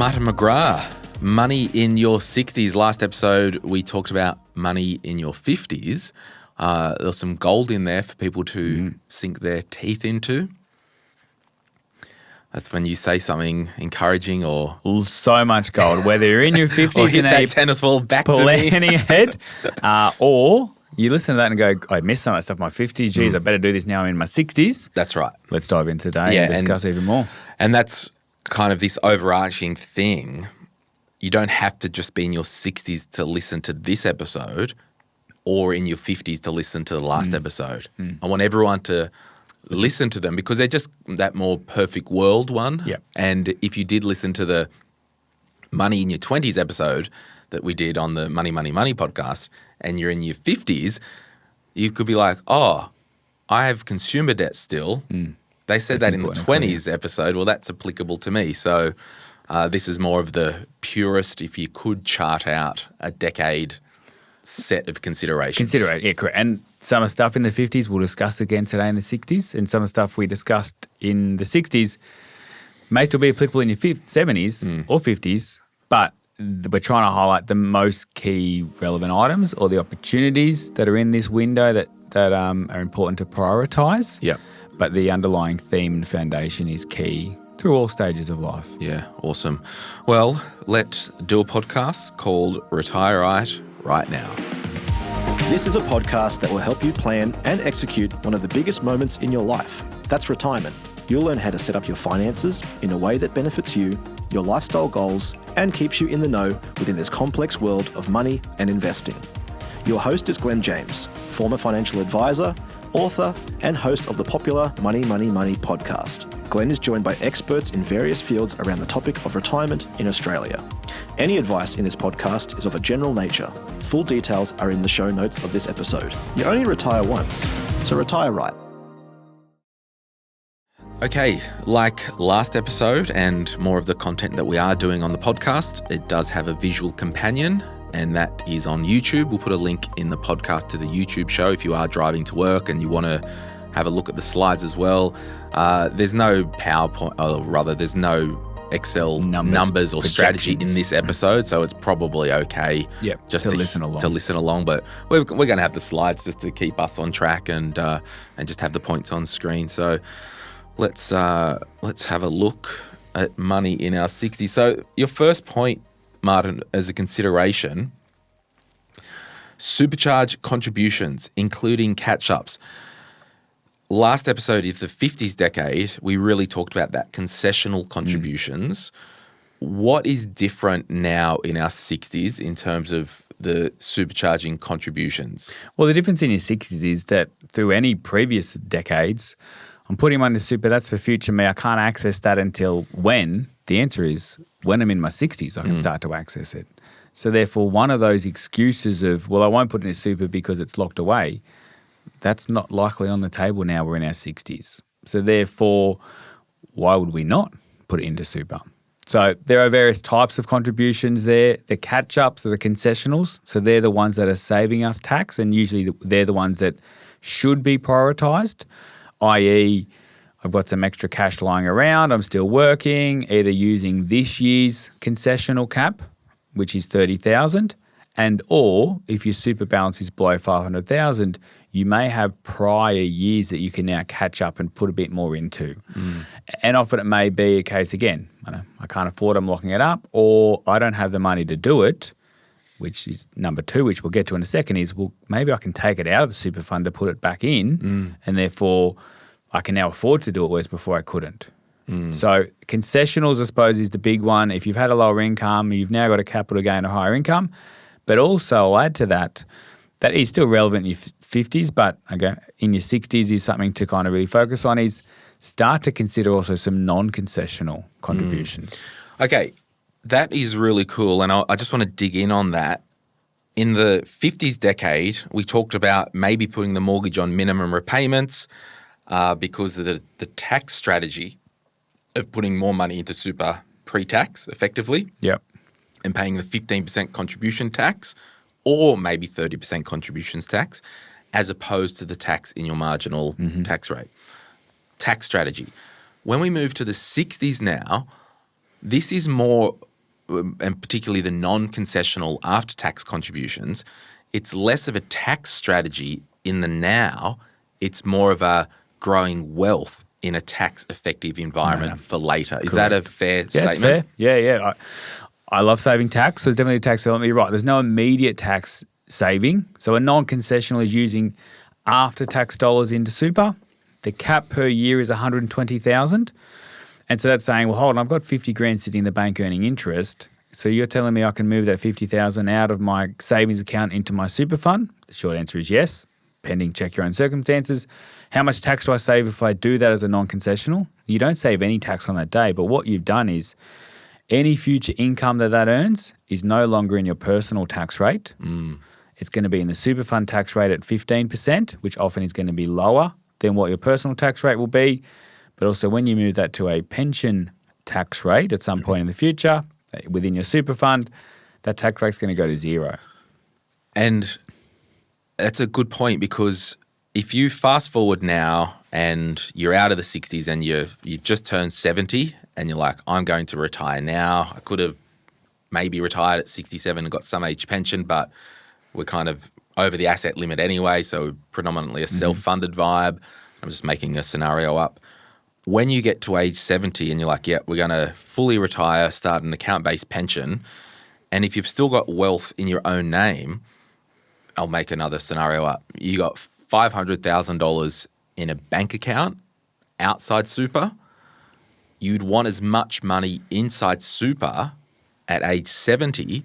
Martin McGrath, money in your 60s. Last episode, we talked about money in your 50s. There was some gold in there for people to sink their teeth into. That's when you say something encouraging or... So much gold, whether you're in your 50s or hit and that tennis ball back to me. planning ahead, or you listen to that and go, I missed some of that stuff in my 50s. Geez, I better do this now I'm in my 60s. That's right. Let's dive in today and discuss even more. And that's kind of this overarching thing. You don't have to just be in your 60s to listen to this episode or in your 50s to listen to the last episode. I want everyone to listen to them because they're just that more perfect world one. Yep. And if you did listen to the Money in Your 20s episode that we did on the Money, Money, Money podcast and you're in your 50s, you could be like, oh, I have consumer debt still. They said that in the 20s episode. Well, that's applicable to me. So this is more of the purest, if you could chart out a decade set of considerations. Yeah, correct. And some of the stuff in the 50s we'll discuss again today in the 60s, and some of the stuff we discussed in the 60s may still be applicable in your 70s or 50s, but we're trying to highlight the most key relevant items or the opportunities that are in this window that are important to prioritise. Yeah. But the underlying theme and foundation is key through all stages of life. Yeah, awesome. Well, let's do a podcast called Retire Right Now. This is a podcast that will help you plan and execute one of the biggest moments in your life. That's retirement. You'll learn how to set up your finances in a way that benefits you, your lifestyle goals, and keeps you in the know within this complex world of money and investing. Your host is Glen James, former financial advisor, author, and host of the popular Money, Money, Money podcast. Glen is joined by experts in various fields around the topic of retirement in Australia. Any advice in this podcast is of a general nature. Full details are in the show notes of this episode. You only retire once, so retire right. Okay, like last episode and more of the content that we are doing on the podcast, it does have a visual companion, and that is on YouTube. We'll put a link in the podcast to the YouTube show if you are driving to work and you want to have a look at the slides as well. There's no PowerPoint, or rather there's no Excel numbers or strategy in this episode, so it's probably okay just to listen along. But we're going to have the slides just to keep us on track and just have the points on screen. So let's have a look at money in our 60s. So your first point, Martin, as a consideration, supercharge contributions, including catch-ups. Last episode is the 50s decade. We really talked about that concessional contributions. What is different now in our 60s in terms of the supercharging contributions? Well, the difference in your 60s is that through any previous decades, I'm putting money into super, that's for future me. I can't access that until when? The answer is when I'm in my 60s, I can start to access it. So therefore, one of those excuses of, well, I won't put it into super because it's locked away, that's not likely on the table now we're in our 60s. So therefore, why would we not put it into super? So there are various types of contributions there. The catch-ups are the concessionals. So they're the ones that are saving us tax, and usually they're the ones that should be prioritised, i.e., I've got some extra cash lying around, I'm still working, either using this year's concessional cap, which is 30,000, and or if your super balance is below 500,000, you may have prior years that you can now catch up and put a bit more into. And often it may be a case, again, I can't afford, I'm locking it up, or I don't have the money to do it, which is number two, which we'll get to in a second, is, well, maybe I can take it out of the super fund to put it back in, and therefore I can now afford to do it, whereas before I couldn't. So concessionals, I suppose, is the big one. If you've had a lower income, you've now got a capital gain or higher income. But also, I'll add to that, that is still relevant in your 50s, but again, in your 60s is something to kind of really focus on, is start to consider also some non-concessional contributions. Okay, that is really cool, and I just want to dig in on that. In the 50s decade, we talked about maybe putting the mortgage on minimum repayments because of the tax strategy of putting more money into super pre-tax effectively. Yep. And paying the 15% contribution tax or maybe 30% contributions tax as opposed to the tax in your marginal tax rate. Tax strategy. When we move to the 60s now, this is more and particularly the non-concessional after-tax contributions, it's less of a tax strategy in the now. It's more of a growing wealth in a tax-effective environment for later. Is that a fair statement? It's fair. Yeah. I love saving tax, so it's definitely a tax element. You're right. There's no immediate tax saving. So a non-concessional is using after-tax dollars into super. The cap per year is $120,000. And so that's saying, well, hold on, I've got 50 grand sitting in the bank earning interest. So you're telling me I can move that 50,000 out of my savings account into my super fund? The short answer is yes, pending check your own circumstances. How much tax do I save if I do that as a non-concessional? You don't save any tax on that day, but what you've done is any future income that earns is no longer in your personal tax rate. It's going to be in the super fund tax rate at 15%, which often is going to be lower than what your personal tax rate will be. But also when you move that to a pension tax rate at some point in the future within your super fund, that tax rate's going to go to zero. And that's a good point, because if you fast forward now and you're out of the 60s and you've just turned 70 and you're like, I'm going to retire now. I could have maybe retired at 67 and got some age pension, but we're kind of over the asset limit anyway, so predominantly a self-funded vibe. I'm just making a scenario up. When you get to age 70 and you're like, yeah, we're going to fully retire, start an account-based pension, and if you've still got wealth in your own name, I'll make another scenario up. You got $500,000 in a bank account outside super. You'd want as much money inside super at age 70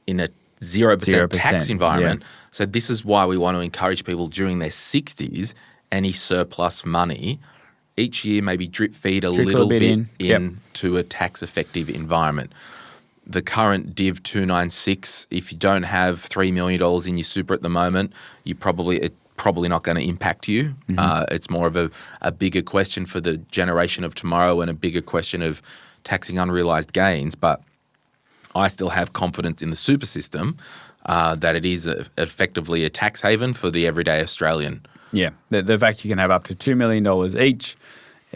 in a 0% tax environment. Yeah. So this is why we want to encourage people during their 60s, any surplus money, each year maybe drip feed a little bit into a tax-effective environment. The current Div 296, if you don't have $3 million in your super at the moment, it's probably not going to impact you. It's more of a bigger question for the generation of tomorrow and a bigger question of taxing unrealised gains. But I still have confidence in the super system that it is effectively a tax haven for the everyday Australian. Yeah, the fact you can have up to $2 million each,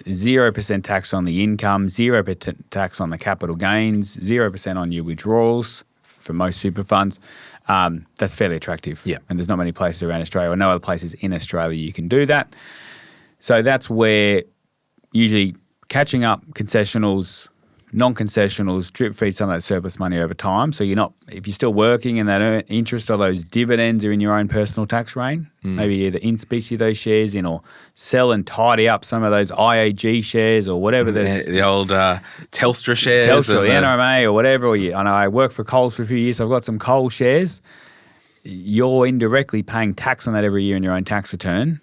0% tax on the income, 0% tax on the capital gains, 0% on your withdrawals for most super funds, that's fairly attractive. Yeah. And there's not many places around Australia, or no other places in Australia you can do that. So that's where usually catching up concessionals, non-concessionals, drip feed some of that surplus money over time. So you're not, if you're still working and that interest or those dividends are in your own personal tax reign, maybe either in specie those shares in, or sell and tidy up some of those IAG shares or whatever. The old Telstra shares. Telstra, the NRMA or whatever. I know I worked for Coles for a few years, so I've got some Coles shares. You're indirectly paying tax on that every year in your own tax return.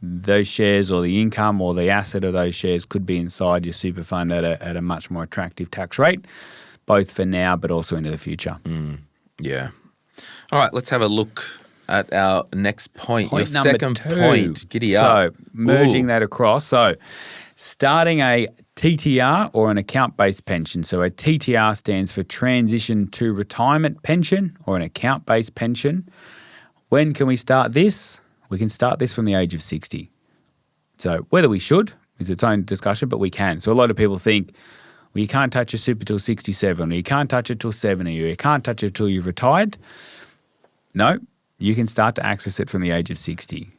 Those shares or the income or the asset of those shares could be inside your super fund at a much more attractive tax rate, both for now but also into the future. Yeah. All right, let's have a look at our next point. Point your number second 2. point. Giddy up. So merging that across. So starting a TTR or an account-based pension. So a TTR stands for Transition to Retirement Pension or an account-based pension. When can we start this? We can start this from the age of 60. So whether we should is its own discussion, but we can. So a lot of people think, well, you can't touch your super till 67, or you can't touch it till 70, or you can't touch it till you've retired. No, you can start to access it from the age of 60.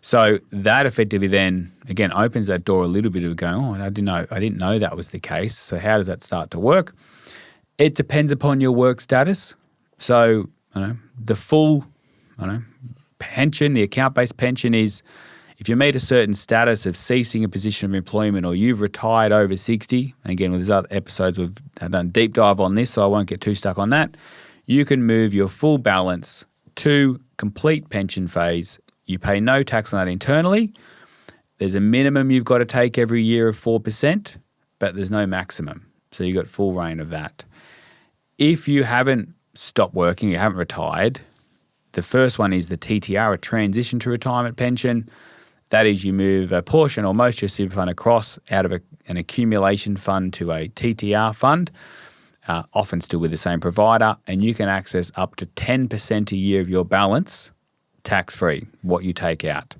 So that effectively then, again, opens that door a little bit of going, oh, I didn't know that was the case. So how does that start to work? It depends upon your work status. So the full, pension, the account-based pension is if you meet a certain status of ceasing a position of employment or you've retired over 60, and again, with these other episodes we've done a deep dive on this, so I won't get too stuck on that, you can move your full balance to complete pension phase. You pay no tax on that internally. There's a minimum you've got to take every year of 4%, but there's no maximum. So you've got full reign of that. If you haven't stopped working, you haven't retired, the first one is the TTR, a Transition to Retirement Pension. That is, you move a portion or most of your super fund across out of an accumulation fund to a TTR fund, often still with the same provider, and you can access up to 10% a year of your balance tax-free, what you take out.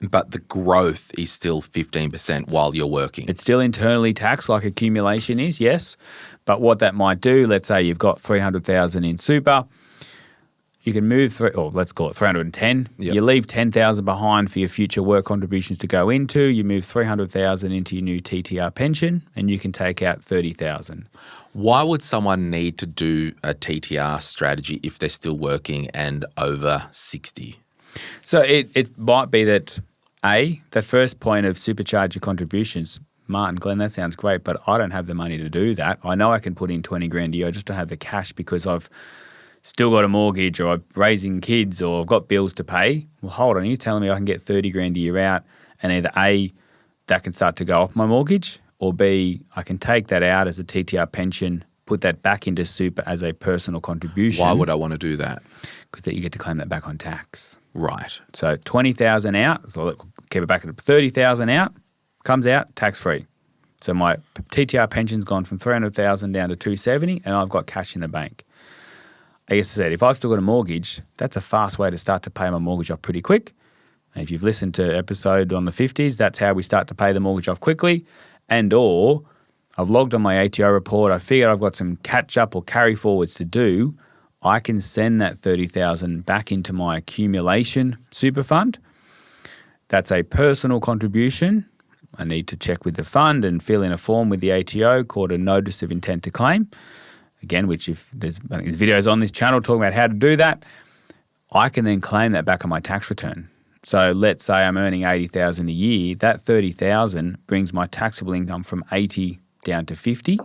But the growth is still 15% while you're working. It's still internally taxed like accumulation is, yes. But what that might do, let's say you've got 300,000 in super, you can move or let's call it 310. Yep. You leave 10,000 behind for your future work contributions to go into. You move 300,000 into your new TTR pension, and you can take out 30,000. Why would someone need to do a TTR strategy if they're still working and over 60? So it might be that that first point of supercharge your contributions. Martin, Glen, that sounds great, but I don't have the money to do that. I know I can put in 20 grand a year. I just don't have the cash because I've still got a mortgage or I'm raising kids or I've got bills to pay. Well, hold on, you're telling me I can get 30 grand a year out and either A, that can start to go off my mortgage, or B, I can take that out as a TTR pension, put that back into super as a personal contribution. Why would I want to do that? Because you get to claim that back on tax. Right. So 20,000 out, so keep it back at 30,000 out, comes out tax-free. So my TTR pension's gone from 300,000 down to 270 and I've got cash in the bank. I guess I said, if I've still got a mortgage, that's a fast way to start to pay my mortgage off pretty quick. And if you've listened to episode on the 50s, that's how we start to pay the mortgage off quickly. And or I've logged on my ATO report, I figured I've got some catch up or carry forwards to do, I can send that 30,000 back into my accumulation super fund. That's a personal contribution. I need to check with the fund and fill in a form with the ATO called a notice of intent to claim. Again, which I think there's videos on this channel talking about how to do that. I can then claim that back on my tax return. So let's say I'm earning 80,000 a year. That 30,000 brings my taxable income from 80 down to 50.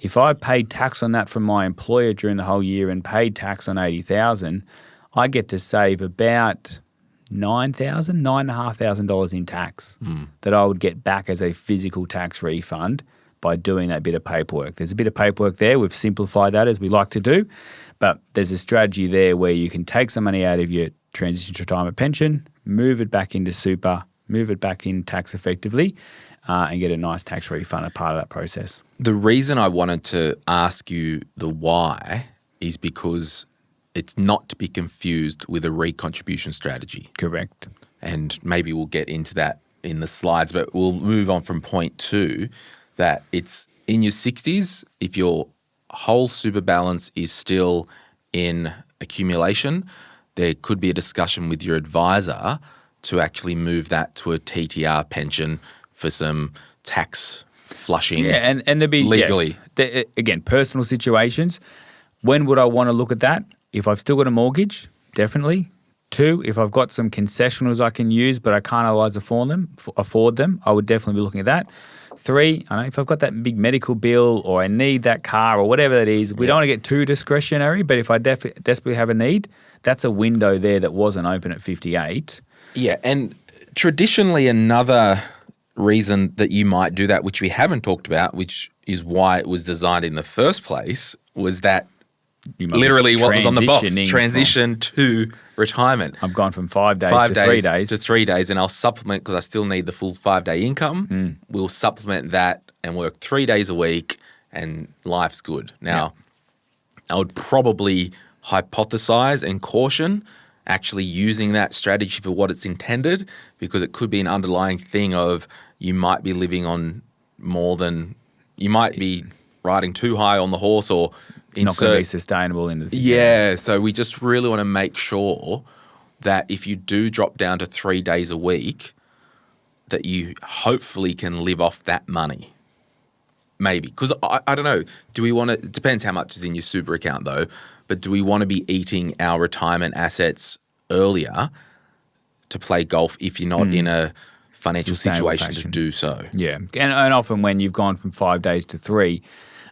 If I paid tax on that from my employer during the whole year and paid tax on 80,000, I get to save about $9,500 in tax that I would get back as a physical tax refund by doing that bit of paperwork. There's a bit of paperwork there. We've simplified that as we like to do, but there's a strategy there where you can take some money out of your transition to retirement pension, move it back into super, move it back in tax effectively, and get a nice tax refund as part of that process. The reason I wanted to ask you the why is because it's not to be confused with a recontribution strategy. Correct. And maybe we'll get into that in the slides, but we'll move on from point 2, that it's in your 60s, if your whole super balance is still in accumulation, there could be a discussion with your advisor to actually move that to a TTR pension for some tax flushing and there'd be legally. Again, personal situations. When would I want to look at that? If I've still got a mortgage, definitely. 2, if I've got some concessionals I can use but I can't otherwise afford them, I would definitely be looking at that. 3, I know if I've got that big medical bill or I need that car or whatever that is, we don't want to get too discretionary, but if I desperately have a need, that's a window there that wasn't open at 58. Yeah, and traditionally another reason that you might do that, which we haven't talked about, which is why it was designed in the first place, was that literally what was on the box, transition to retirement. I've gone from 5 days to 3 days. To 3 days, and I'll supplement because I still need the full 5-day income. We'll supplement that and work 3 days a week and life's good. Now, I would probably hypothesize and caution actually using that strategy for what it's intended, because it could be an underlying thing of you might be living on more than, you might be riding too high on the horse or not going to be sustainable in the future. Yeah, so we just really want to make sure that if you do drop down to 3 days a week, that you hopefully can live off that money. Maybe. Because I don't know, do we want to, it depends how much is in your super account though, but do we want to be eating our retirement assets earlier to play golf if you're not in a financial situation to do so? Yeah, and often when you've gone from 5 days to 3,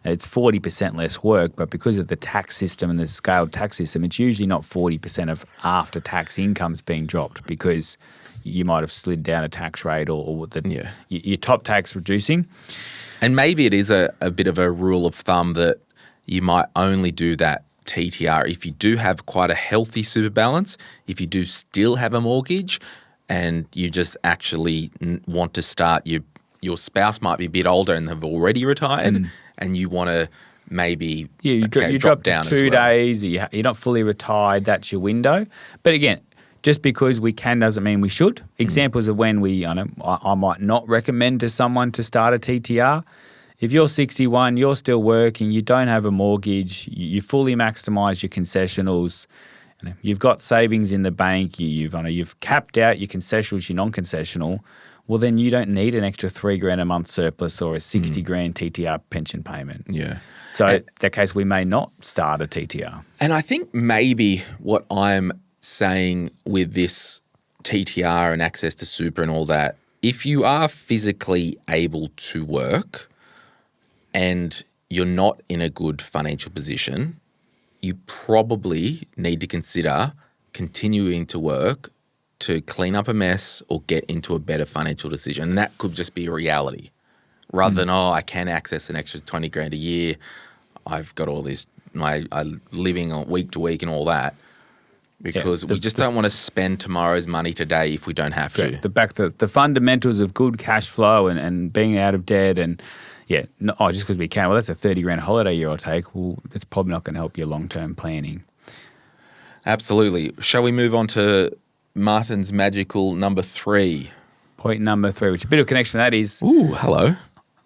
it's 40% less work, but because of the tax system and the scaled tax system, it's usually not 40% of after-tax incomes being dropped because you might have slid down a tax rate or your top tax reducing. And maybe it is a bit of a rule of thumb that you might only do that TTR if you do have quite a healthy super balance, if you do still have a mortgage and you just actually want to start, your spouse might be a bit older and have already retired and you want to maybe you drop down to 2 days, you're not fully retired, that's your window. But again, just because we can doesn't mean we should. Examples of when I might not recommend to someone to start a TTR. If you're 61, you're still working, you don't have a mortgage, you fully maximise your concessionals, you've got savings in the bank, you've capped out your concessionals, your non-concessional, well then you don't need an extra $3,000 a month surplus or a $60,000 TTR pension payment. Yeah. So in that case, we may not start a TTR. And I think maybe what I'm saying with this TTR and access to super and all that, if you are physically able to work and you're not in a good financial position, you probably need to consider continuing to work to clean up a mess or get into a better financial decision. And that could just be a reality rather than, I can access an extra $20,000 a year. I've got all this, I'm living on week to week and all that. Because we just don't want to spend tomorrow's money today if we don't have to. The fundamentals of good cash flow and being out of debt and just because we can. Well, that's a $30,000 holiday year I'll take. Well, that's probably not going to help your long-term planning. Absolutely. Shall we move on to Martin's magical number 3? Point number 3, which a bit of connection to that is... Ooh, hello.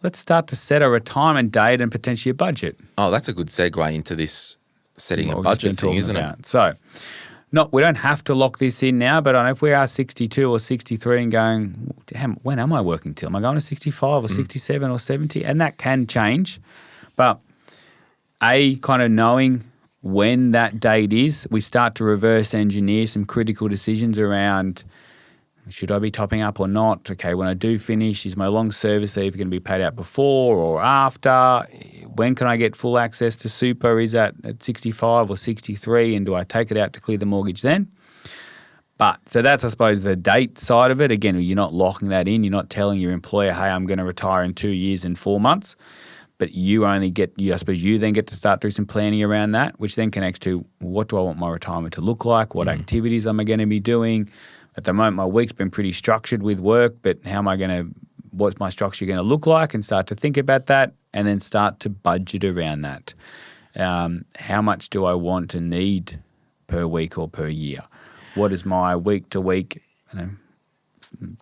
Let's start to set a retirement date and potentially a budget. Oh, that's a good segue into this setting a budget thing, isn't it? So... we don't have to lock this in now, but I know if we are 62 or 63 and going, damn, when am I working till? Am I going to 65 or 67 or 70? And that can change. But kind of knowing when that date is, we start to reverse engineer some critical decisions around, should I be topping up or not? Okay, when I do finish, is my long service leave going to be paid out before or after? When can I get full access to super? Is that at 65 or 63? And do I take it out to clear the mortgage then? So that's, I suppose, the date side of it. Again, you're not locking that in. You're not telling your employer, hey, I'm going to retire in 2 years and 4 months. But you then get to start doing some planning around that, which then connects to what do I want my retirement to look like? What activities am I going to be doing? At the moment, my week's been pretty structured with work, but what's my structure going to look like, and start to think about that and then start to budget around that. How much do I want to need per week or per year? What does my week-to-week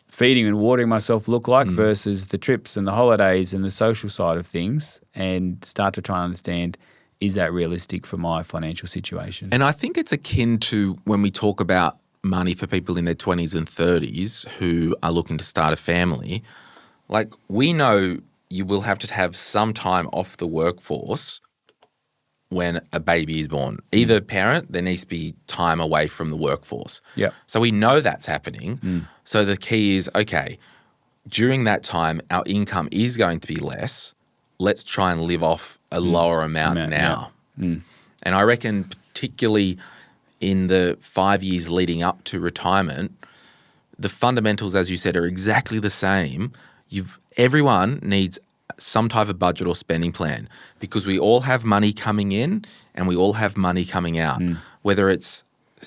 feeding and watering myself look like versus the trips and the holidays and the social side of things, and start to try and understand, is that realistic for my financial situation? And I think it's akin to when we talk about money for people in their 20s and 30s who are looking to start a family. Like, we know you will have to have some time off the workforce when a baby is born. Either parent, there needs to be time away from the workforce. Yeah. So we know that's happening. So the key is, okay, during that time, our income is going to be less. Let's try and live off a lower amount now. And I reckon particularly in the 5 years leading up to retirement, the fundamentals, as you said, are exactly the same. Everyone needs some type of budget or spending plan, because we all have money coming in and we all have money coming out, whether it's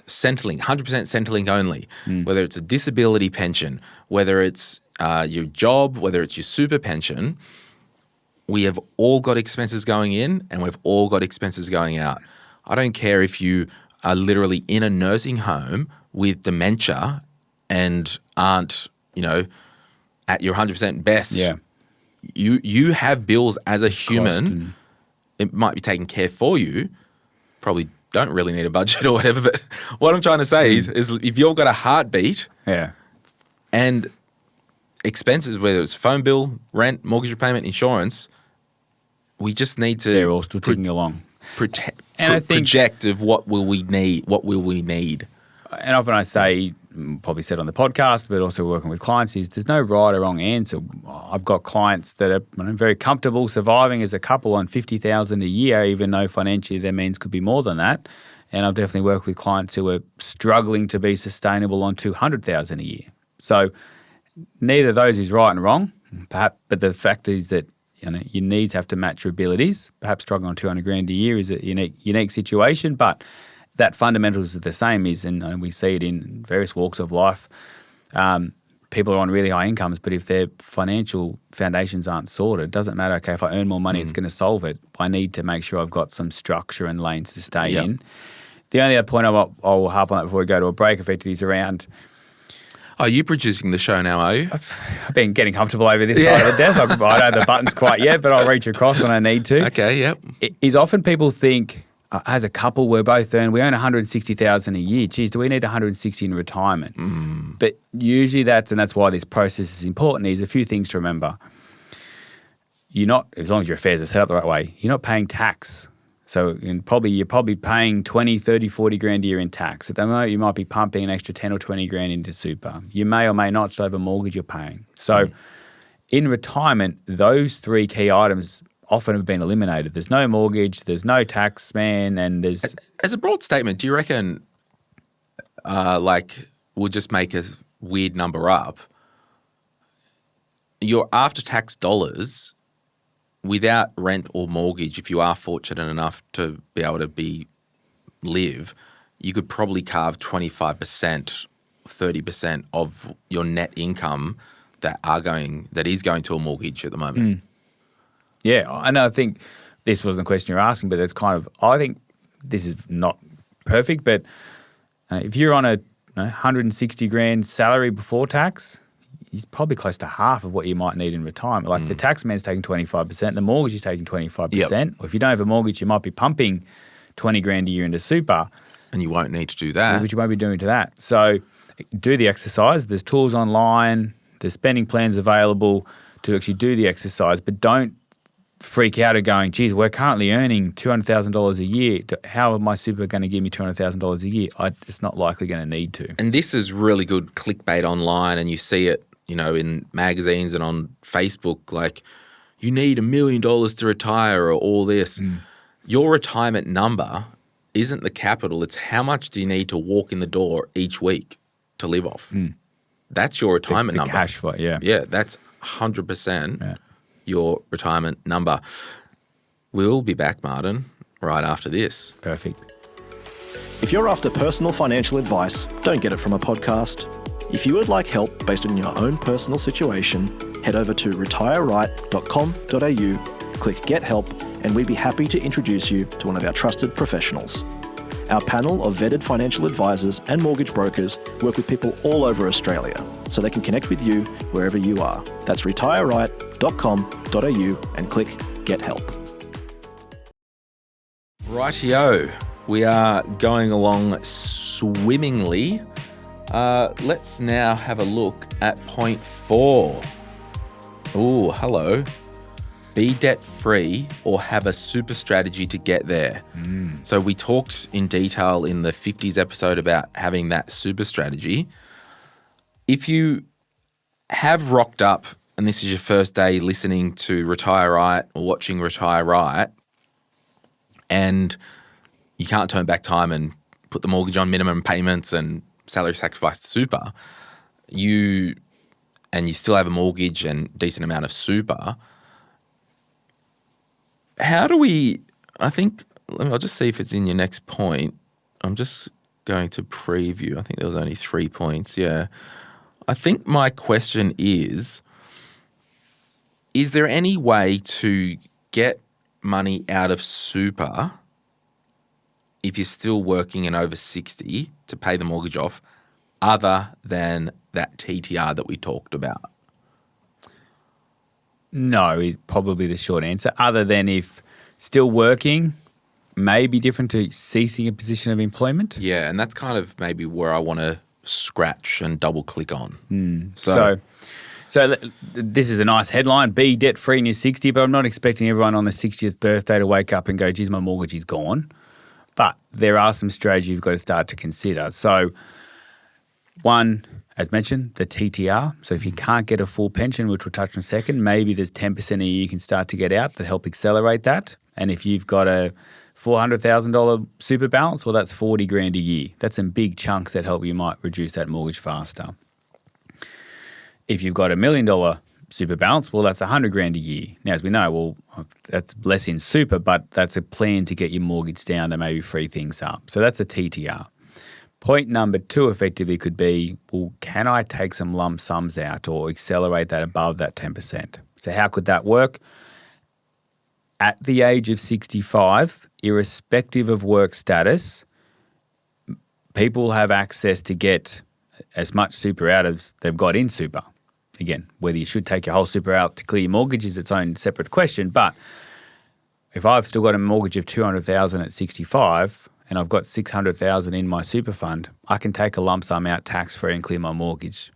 Centrelink, 100% Centrelink only, whether it's a disability pension, whether it's your job, whether it's your super pension. We have all got expenses going in and we've all got expenses going out. I don't care if you are literally in a nursing home with dementia and aren't, at your 100% best. Yeah. You have bills as a human. It might be taken care for you. Probably don't really need a budget or whatever. But what I'm trying to say is if you've got a heartbeat and expenses, whether it's phone bill, rent, mortgage repayment, insurance, we just need to... They're all still ticking along. Project of what will we need. And often I say, probably said on the podcast, but also working with clients, is there's no right or wrong answer. I've got clients that are very comfortable surviving as a couple on $50,000 a year, even though financially their means could be more than that. And I've definitely worked with clients who are struggling to be sustainable on $200,000 a year. So neither of those is right and wrong, perhaps, but the fact is that your needs have to match your abilities. Perhaps struggling on $200,000 a year is a unique situation, but that fundamentals is the same. And we see it in various walks of life. People are on really high incomes, but if their financial foundations aren't sorted, it doesn't matter. Okay, if I earn more money, it's going to solve it. I need to make sure I've got some structure and lanes to stay in. The only other point I'll harp on that before we go to a break effectively is around. Are you producing the show now, are you? I've been getting comfortable over this side of the desk. I don't have the buttons quite yet, but I'll reach across when I need to. Okay, yep. Is often people think, as a couple, we earn $160,000 a year. Geez, do we need 160 in retirement? But usually that's why this process is important. There's a few things to remember. You're not, as long as your affairs are set up the right way, you're not paying tax. So you're probably paying 20, 30, 40 grand a year in tax. At the moment, you might be pumping an extra 10 or 20 grand into super. You may or may not still have a mortgage you're paying. So in retirement, those three key items often have been eliminated. There's no mortgage, there's no tax, man, and there's... As a broad statement, do you reckon, we'll just make a weird number up, your after-tax dollars... without rent or mortgage, if you are fortunate enough to be able to live, you could probably carve 25%, 30% of your net income that is going to a mortgage at the moment. Yeah, and I think this wasn't the question you're asking, but I think this is not perfect, but if you're on a 160 grand salary before tax, he's probably close to half of what you might need in retirement. Like the tax man's taking 25%, the mortgage is taking 25%. Yep. Or if you don't have a mortgage, you might be pumping 20 grand a year into super. And you won't need to do that. Which you won't be doing to that. So do the exercise. There's tools online. There's spending plans available to actually do the exercise, but don't freak out at going, geez, we're currently earning $200,000 a year. How am my super going to give me $200,000 a year? It's not likely going to need to. And this is really good clickbait online, and you see it, in magazines and on Facebook, like, you need $1 million to retire or all this. Your retirement number isn't the capital. It's how much do you need to walk in the door each week to live off. That's your retirement number. The cash flow, yeah. Yeah, that's 100% your retirement number. We'll be back, Martin, right after this. Perfect. If you're after personal financial advice, don't get it from a podcast. If you would like help based on your own personal situation, head over to retireright.com.au, click Get Help, and we'd be happy to introduce you to one of our trusted professionals. Our panel of vetted financial advisors and mortgage brokers work with people all over Australia, so they can connect with you wherever you are. That's retireright.com.au and click Get Help. Rightio, we are going along swimmingly. Let's now have a look at point 4. Oh, hello. Be debt-free or have a super strategy to get there. So we talked in detail in the 50's episode about having that super strategy. If you have rocked up and this is your first day listening to Retire Right or watching Retire Right, and you can't turn back time and put the mortgage on minimum payments and salary sacrifice to super, you still have a mortgage and decent amount of super, how do we, I'll just see if it's in your next point. I'm just going to preview. I think there was only 3 points. Yeah. I think my question is there any way to get money out of super if you're still working and over 60 to pay the mortgage off other than that TTR that we talked about? No, probably the short answer. Other than if still working may be different to ceasing a position of employment. Yeah, and that's kind of maybe where I want to scratch and double click on. So this is a nice headline, be debt-free in your 60, but I'm not expecting everyone on the 60th birthday to wake up and go, geez, my mortgage is gone. But there are some strategies you've got to start to consider. So one, as mentioned, the TTR. So if you can't get a full pension, which we'll touch on in a second, maybe there's 10% a year you can start to get out that help accelerate that. And if you've got a $400,000 super balance, well, that's 40 grand a year. That's some big chunks that help you might reduce that mortgage faster. If you've got $1 million super balance, well, that's 100 grand a year. Now, as we know, well, that's less in super, but that's a plan to get your mortgage down to maybe free things up. So that's a TTR. Point number 2 effectively could be, well, can I take some lump sums out or accelerate that above that 10%? So how could that work? At the age of 65, irrespective of work status, people have access to get as much super out as they've got in super. Again, whether you should take your whole super out to clear your mortgage is its own separate question. But if I've still got a mortgage of $200,000 at 65 and I've got $600,000 in my super fund, I can take a lump sum out tax-free and clear my mortgage.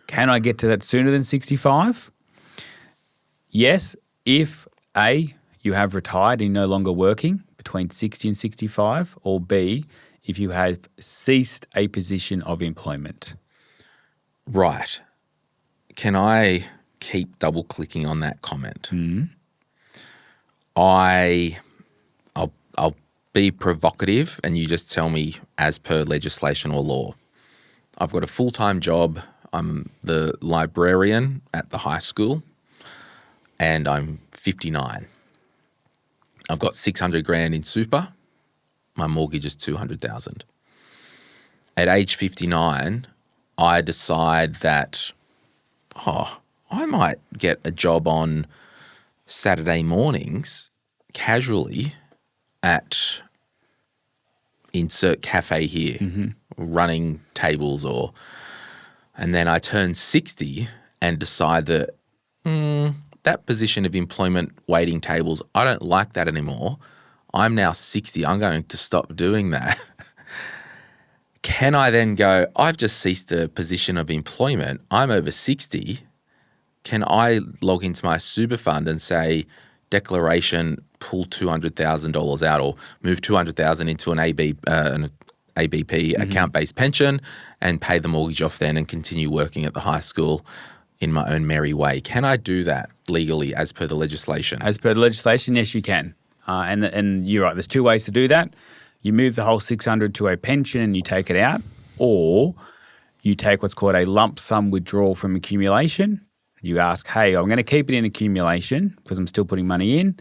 Can I get to that sooner than 65? Yes, if A, you have retired and you're no longer working between 60 and 65, or B, if you have ceased a position of employment. Right. Can I keep double clicking on that comment? Mm-hmm. I'll be provocative and you just tell me as per legislation or law. I've got a full-time job. I'm the librarian at the high school and I'm 59. I've got $600,000 in super. My mortgage is $200,000. At age 59, I decide that, I might get a job on Saturday mornings casually at insert cafe here, running tables and then I turn 60 and decide that that position of employment waiting tables, I don't like that anymore. I'm now 60. I'm going to stop doing that. Can I then go, I've just ceased a position of employment. I'm over 60. Can I log into my super fund and say, declaration, pull $200,000 out or move $200,000 into an ABP account-based pension and pay the mortgage off then and continue working at the high school in my own merry way? Can I do that legally as per the legislation? As per the legislation, yes, you can. And you're right, there's two ways to do that. You move the whole 600 to a pension and you take it out, or you take what's called a lump sum withdrawal from accumulation. You ask, hey, I'm going to keep it in accumulation because I'm still putting money in.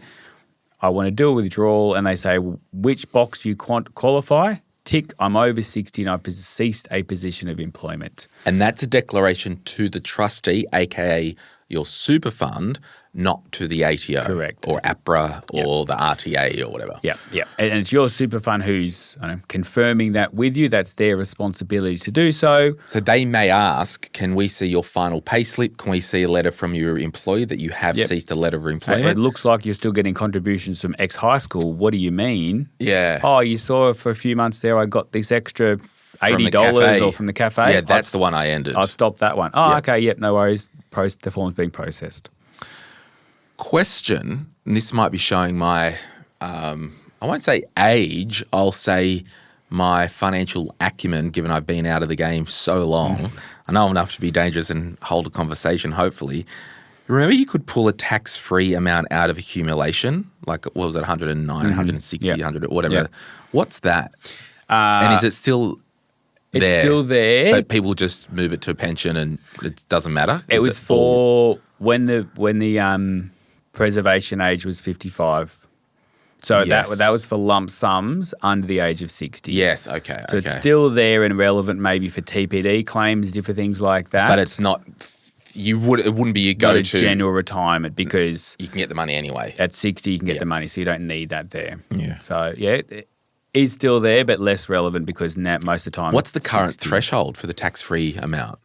I want to do a withdrawal, and they say, which box do you qualify? Tick, I'm over 60 and I've ceased a position of employment. And that's a declaration to the trustee, aka your super fund, not to the ATO. Correct. Or APRA or the RTA or whatever. Yeah. And it's your super fund who's confirming that with you. That's their responsibility to do so. So they may ask, can we see your final pay slip? Can we see a letter from your employer that you have ceased a letter of employment? It looks like you're still getting contributions from ex-high school. What do you mean? Yeah. Oh, you saw for a few months there I got this extra $80 or from the cafe. Yeah, that's the one I ended. I've stopped that one. Oh, okay, yep, no worries. The form's being processed. Question, and this might be showing my, I won't say age, I'll say my financial acumen, given I've been out of the game so long. I know enough to be dangerous and hold a conversation, hopefully. Remember you could pull a tax-free amount out of accumulation, like what was it, 109, 160, 100, whatever. Yep. What's that? And is it still there? It's still there. But people just move it to a pension and it doesn't matter? It was for when the preservation age was 55. So that was for lump sums under the age of 60. Yes, okay. So it's still there and relevant maybe for TPD claims, different things like that. But it's not, it wouldn't be your go-to. General retirement because you can get the money anyway. At 60 you can get the money, so you don't need that there. Yeah. So it is still there but less relevant because now most of the time What's the current threshold for the tax-free amount?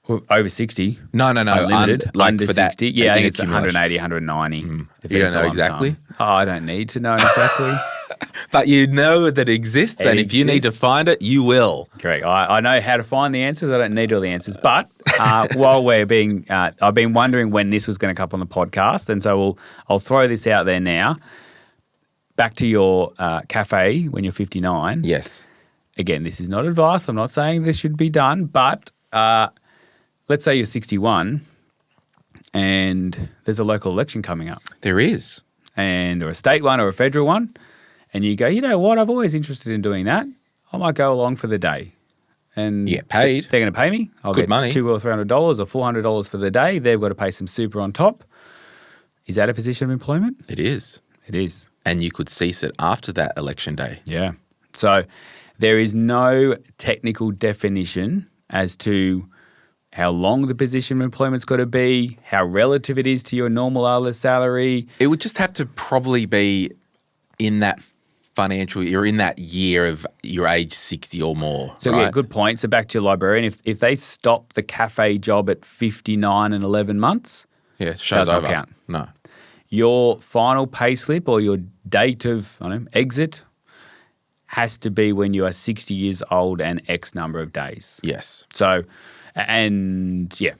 Well, over 60. No. Unlimited. Under for 60. That, Yeah, I think it's 180, 190. You don't know exactly? Oh, I don't need to know exactly. But you know that it exists, and if you need to find it, you will. Correct. I know how to find the answers. I don't need all the answers. But while we're being, I've been wondering when this was going to come up on the podcast, and so I'll throw this out there now. Back to your cafe when you're 59. Yes. Again, this is not advice. I'm not saying this should be done, but let's say you're 61 and there's a local election coming up. There is. Or a state one or a federal one. And you go, you know what, I'm always interested in doing that. I might go along for the day. And you get paid. They're going to pay me. I'll Good get money. $200 or $300 or $400 for the day. They've got to pay some super on top. Is that a position of employment? It is. It is. And you could cease it after that election day. Yeah. So there is no technical definition as to how long the position of employment's got to be, how relative it is to your normal hourly salary. It would just have to probably be in that you're in that year of your age 60 or more. So, right? yeah, good point. So back to your librarian. If they stop the cafe job at 59 and 11 months, Yeah, it shows does not over. count. No. Your final pay slip or your date of exit has to be when you are 60 years old and X number of days. Yes. So, so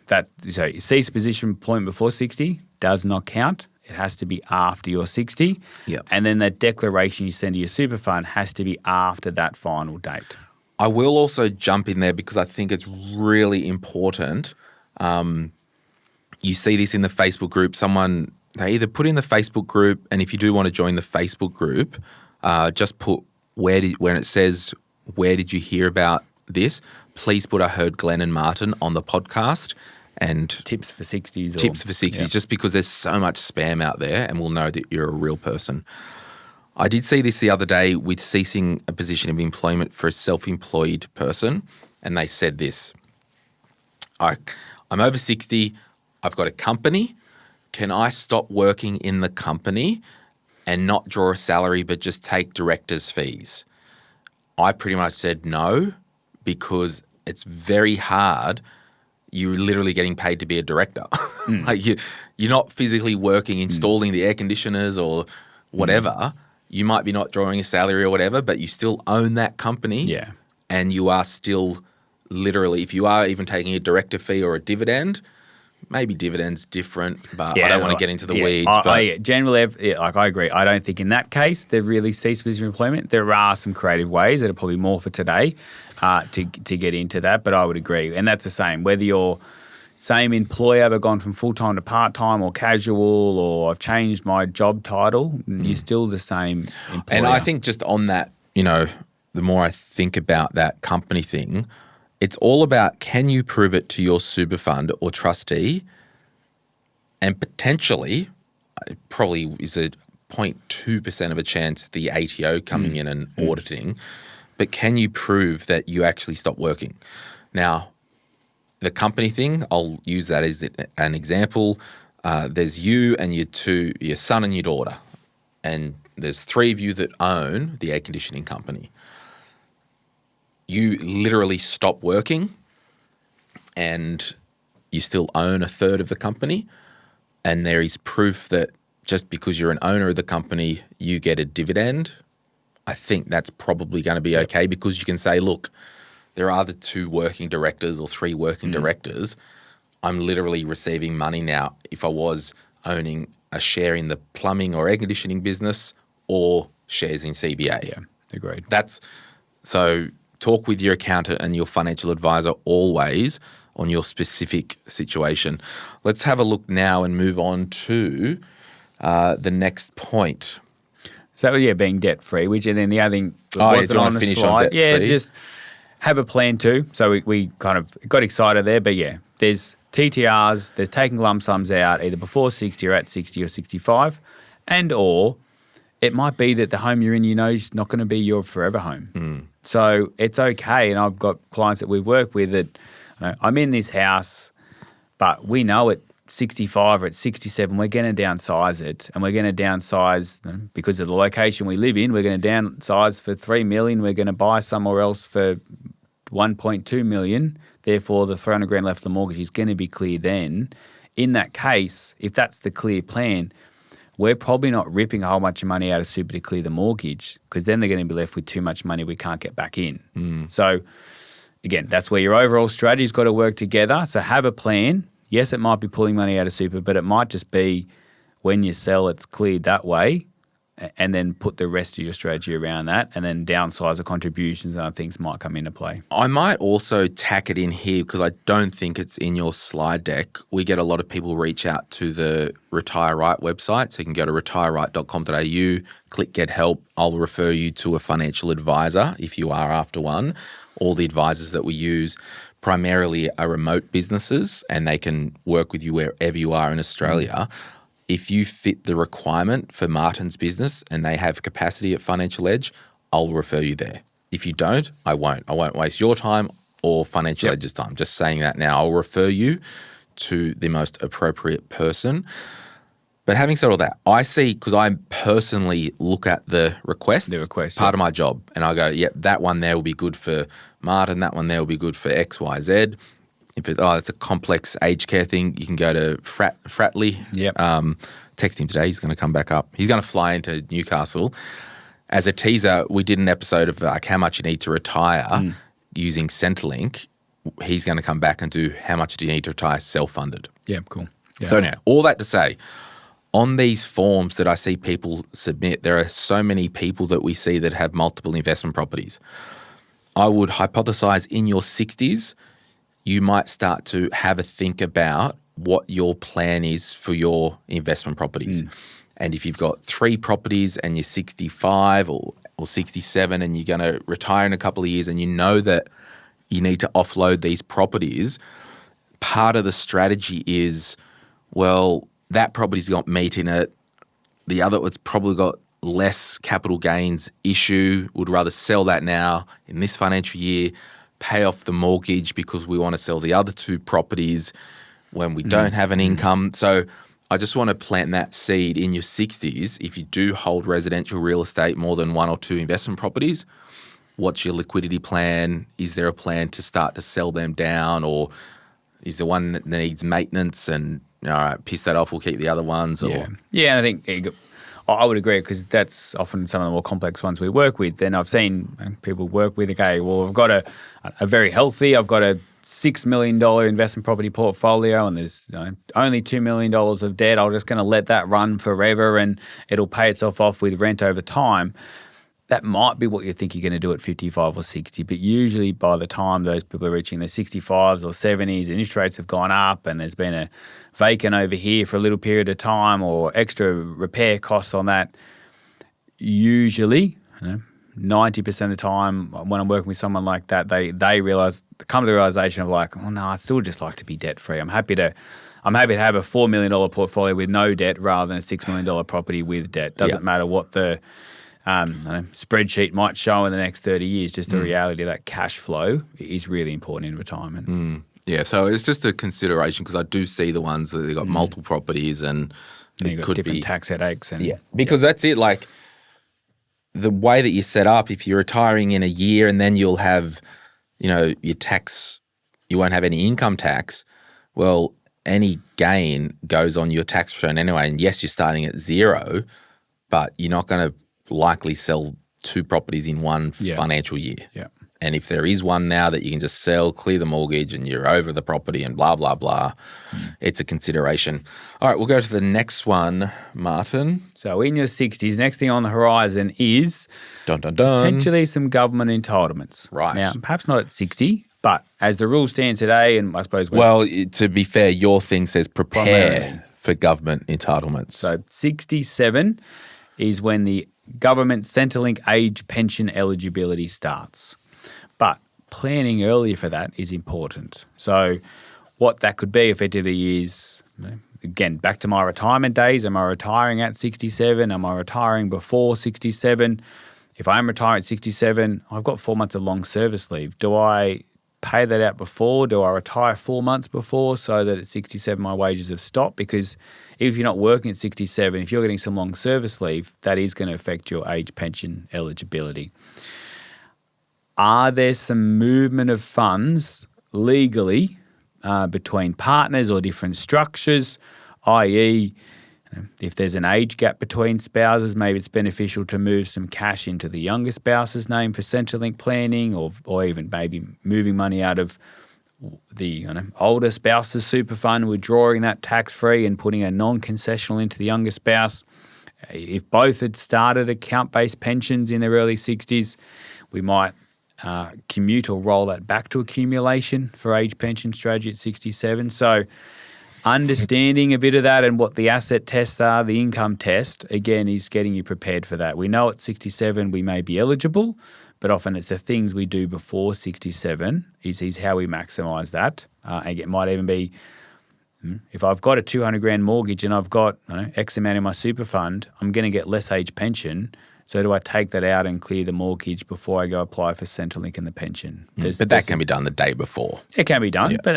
cease position employment before 60 does not count. It has to be after you're 60. Yep. And then that declaration you send to your super fund has to be after that final date. I will also jump in there because I think it's really important. You see this in the Facebook group. They either put in the Facebook group, and if you do want to join the Facebook group, just put when it says, where did you hear about this? Please put I heard Glen and Martin on the podcast. And tips for 60s. Just because there's so much spam out there, and we'll know that you're a real person. I did see this the other day with ceasing a position of employment for a self-employed person, and they said this. I'm over 60, I've got a company. Can I stop working in the company and not draw a salary but just take director's fees? I pretty much said no, because it's very hard. You're literally getting paid to be a director. Like you're not physically working, installing the air conditioners or whatever. You might be not drawing a salary or whatever, but you still own that company. Yeah. And you are still literally, if you are even taking a director fee or a dividend, maybe dividend's different, but I don't want to get into the weeds. Generally, I agree. I don't think in that case they've really ceased position of employment. There are some creative ways that are probably more for today to get into that, but I would agree. And that's the same, whether you're same employer but gone from full-time to part-time or casual, or I've changed my job title, you're still the same employer. And I think just on that, the more I think about that company thing, it's all about, can you prove it to your super fund or trustee, and potentially, it probably is a 0.2% of a chance the ATO coming in and auditing, but can you prove that you actually stopped working? Now, the company thing, I'll use that as an example. There's you and your son and your daughter, and there's 3 of you that own the air conditioning company. You literally stop working and you still own a third of the company, and there is proof that just because you're an owner of the company, you get a dividend. I think that's probably going to be okay, because you can say, look, there are the 2 working directors or 3 working directors. I'm literally receiving money now if I was owning a share in the plumbing or air conditioning business or shares in CBA. Yeah, agreed. So talk with your accountant and your financial advisor always on your specific situation. Let's have a look now and move on to the next point. So, being debt-free, and then the other thing wasn't on the slide. Just have a plan too. So we kind of got excited there, but there's TTRs, they're taking lump sums out either before 60 or at 60 or 65, or it might be that the home you're in, is not going to be your forever home. So it's okay. And I've got clients that we work with that, I'm in this house, but we know at 65 or at 67, we're going to downsize it, and we're going to downsize because of the location we live in. We're going to downsize for $3 million. We're going to buy somewhere else for $1.2 million. Therefore, the $300,000 left of the mortgage is going to be clear then. In that case, if that's the clear plan, we're probably not ripping a whole bunch of money out of super to clear the mortgage, because then they're going to be left with too much money we can't get back in. So, again, that's where your overall strategy's got to work together. So have a plan. Yes, it might be pulling money out of super, but it might just be when you sell, it's cleared that way, and then put the rest of your strategy around that, and then downsize the contributions and other things might come into play. I might also tack it in here because I don't think it's in your slide deck. We get a lot of people reach out to the Retire Right website. So you can go to retireright.com.au, click Get Help. I'll refer you to a financial advisor if you are after one. All the advisors that we use primarily are remote businesses, and they can work with you wherever you are in Australia. If you fit the requirement for Martin's business and they have capacity at Financial Edge, I'll refer you there. If you don't, I won't. I won't waste your time or Financial Edge's time. Just saying that now. I'll refer you to the most appropriate person. But having said all that, I see, because I personally look at the requests. request, part of my job. And I go, yep, that one there will be good for Martin. That one there will be good for X, Y, Z. If it's a complex aged care thing, you can go to Fratley. Yep. Text him today. He's going to come back up. He's going to fly into Newcastle. As a teaser, we did an episode of like how much you need to retire using Centrelink. He's going to come back and do how much do you need to retire self-funded. Yeah, cool. Yeah. So now, all that to say, on these forms that I see people submit, there are so many people that we see that have multiple investment properties. I would hypothesize in your 60s, you might start to have a think about what your plan is for your investment properties. And if you've got 3 properties and you're 65 or 67 and you're going to retire in a couple of years and you know that you need to offload these properties, part of the strategy is, well, that property's got meat in it. The other, it's probably got less capital gains issue. Would rather sell that now in this financial year, pay off the mortgage because we want to sell the other 2 properties when we don't have an income. So I just want to plant that seed in your 60s. If you do hold residential real estate, more than 1 or 2 investment properties, what's your liquidity plan? Is there a plan to start to sell them down, or is there one that needs maintenance and all right, piss that off, we'll keep the other ones? Or Yeah, and I think I would agree, because that's often some of the more complex ones we work with. And I've seen people work with, okay, well, I've got a very healthy, I've got a $6 million investment property portfolio and there's only $2 million of debt. I'm just going to let that run forever and it'll pay itself off with rent over time. That might be what you think you're going to do at 55 or 60, but usually by the time those people are reaching their 65s or 70s, interest rates have gone up and there's been a vacant over here for a little period of time or extra repair costs on that. Usually, 90% of the time when I'm working with someone like that, they come to the realization of like, oh no, I'd still just like to be debt free. I'm happy to have a $4 million portfolio with no debt rather than a $6 million property with debt. Doesn't matter what the spreadsheet might show in the next 30 years. Just the reality of that cash flow is really important in retirement. Yeah, so it's just a consideration, because I do see the ones that they've got multiple properties and You've got different tax headaches. And because that's it. Like the way that you set up, if you're retiring in a year and then you'll have, your tax, you won't have any income tax. Well, any gain goes on your tax return anyway. And yes, you're starting at 0, but you're not going to likely sell 2 properties in one financial year. Yeah. And if there is one now that you can just sell, clear the mortgage and you're over the property and blah, blah, blah, it's a consideration. All right, we'll go to the next one, Martin. So in your 60s, next thing on the horizon is potentially some government entitlements. Right. Now, perhaps not at 60, but as the rules stand today, and I suppose to be fair, your thing says prepare for government entitlements. So 67 is when the government Centrelink age pension eligibility starts. But planning earlier for that is important. So what that could be effectively is, again, back to my retirement days. Am I retiring at 67? Am I retiring before 67? If I am retiring at 67, I've got 4 months of long service leave. Do I pay that out before? Do I retire 4 months before so that at 67 my wages have stopped? Because if you're not working at 67, if you're getting some long service leave, that is going to affect your age pension eligibility. Are there some movement of funds legally between partners or different structures, i.e., if there's an age gap between spouses, maybe it's beneficial to move some cash into the younger spouse's name for Centrelink planning, or even maybe moving money out of the older spouse's super fund, withdrawing that tax-free and putting a non-concessional into the younger spouse. If both had started account-based pensions in their early 60s, we might commute or roll that back to accumulation for age pension strategy at 67. So understanding a bit of that and what the asset tests are, the income test, again, is getting you prepared for that. We know at 67 we may be eligible, but often it's the things we do before 67 is how we maximise that. And it might even be, if I've got a $200,000 mortgage and I've got X amount in my super fund, I'm going to get less age pension So do I take that out and clear the mortgage before I go apply for Centrelink and the pension? But that can be done the day before. It can be done, but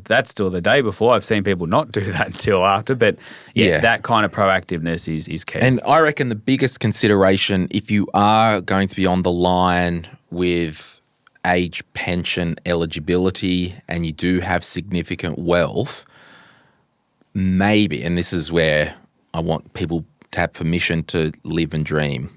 that's still the day before. I've seen people not do that until after. But that kind of proactiveness is key. And I reckon the biggest consideration, if you are going to be on the line with age pension eligibility and you do have significant wealth, maybe, and this is where I want people to have permission to live and dream.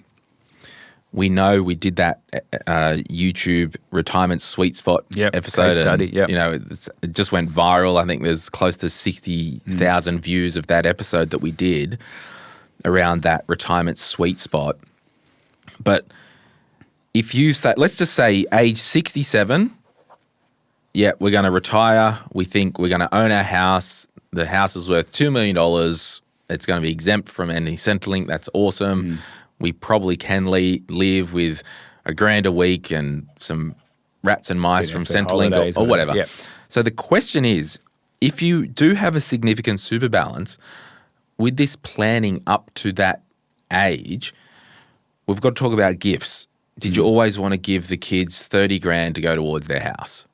We know we did that YouTube retirement sweet spot episode. Case study, and, it just went viral. I think there's close to 60,000 views of that episode that we did around that retirement sweet spot. But if you say, let's just say age 67, we're going to retire. We think we're going to own our house. The house is worth $2 million. It's going to be exempt from any Centrelink. That's awesome. We probably can live with $1,000 a week and some rats and mice from Centrelink or whatever. Yep. So the question is, if you do have a significant super balance, with this planning up to that age, we've got to talk about gifts. Did you always want to give the kids $30,000 to go towards their house?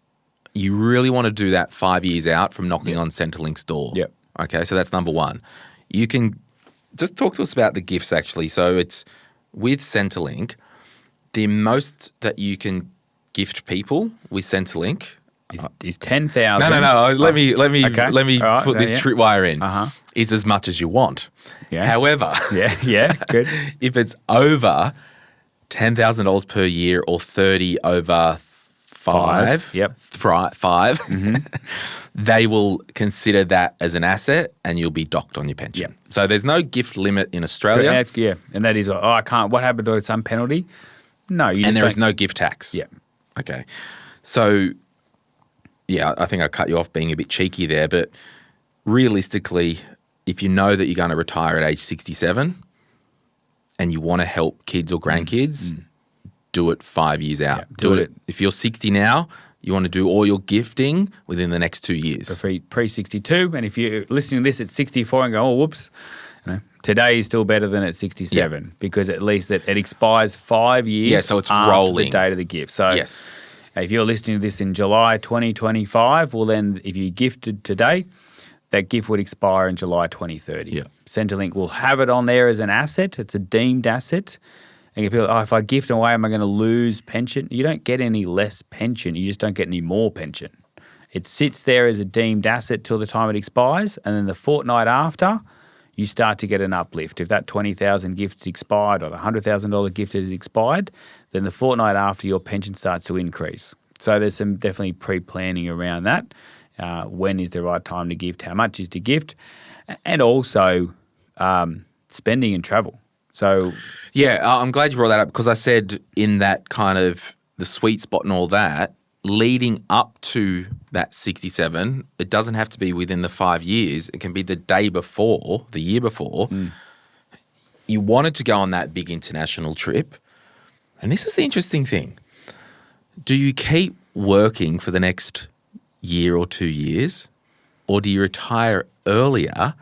You really want to do that 5 years out from knocking on Centrelink's door. Yep. Okay, so that's number one. You can just talk to us about the gifts, actually. So it's with Centrelink, the most that you can gift people with Centrelink is 10,000. No. Let me put this tripwire in. Is as much as you want. Yeah. However, good. If it's over $10,000 per year or 30 over five, they will consider that as an asset and you'll be docked on your pension. Yep. So there's no gift limit in Australia. And that is, I can't, what happened to some penalty? No, and there is no gift tax. Yeah. Okay. So, I think I cut you off being a bit cheeky there, but realistically, if you know that you're going to retire at age 67 and you want to help kids or grandkids, do it 5 years out. Do it. If you're 60 now, you want to do all your gifting within the next 2 years. Pre-62, and if you're listening to this at 64 and go, oh, whoops, today is still better than at 67 because at least it expires 5 years so it's after rolling. the date of the gift. So if you're listening to this in July 2025, well then if you gifted today, that gift would expire in July 2030. Yeah. Centrelink will have it on there as an asset. It's a deemed asset. And people, if I gift away, am I going to lose pension? You don't get any less pension. You just don't get any more pension. It sits there as a deemed asset till the time it expires, and then the fortnight after, you start to get an uplift. If that $20,000 gift is expired or the $100,000 gift is expired, then the fortnight after your pension starts to increase. So there's some definitely pre-planning around that. When is the right time to gift? How much is to gift? And also spending and travel. So I'm glad you brought that up because I said in that kind of the sweet spot and all that, leading up to that 67, it doesn't have to be within the 5 years. It can be the day before, the year before. You wanted to go on that big international trip. And this is the interesting thing. Do you keep working for the next year or 2 years, or do you retire earlier,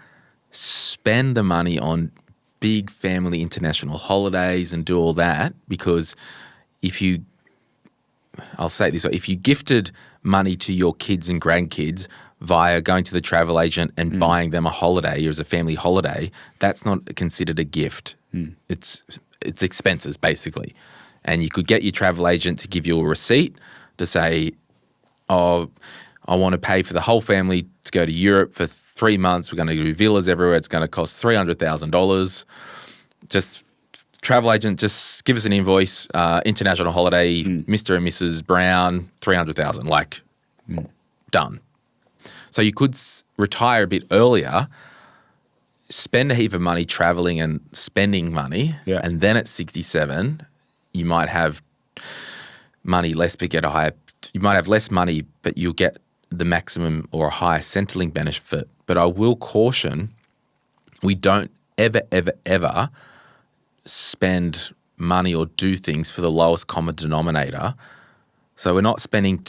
spend the money on big family international holidays and do all that? Because I'll say it this way, if you gifted money to your kids and grandkids via going to the travel agent and buying them a holiday or as a family holiday, that's not considered a gift. It's expenses basically. And you could get your travel agent to give you a receipt to say, I want to pay for the whole family to go to Europe for 3 months. We're going to do villas everywhere. It's going to cost $300,000. Just travel agent, just give us an invoice. International holiday, Mr. and Mrs. Brown, $300,000. Done. So you could retire a bit earlier, spend a heap of money traveling and spending money, and then at 67, you might have money less, but get a higher. You might have less money, but you'll get the maximum or a higher Centrelink benefit. But I will caution, we don't ever spend money or do things for the lowest common denominator. So we're not spending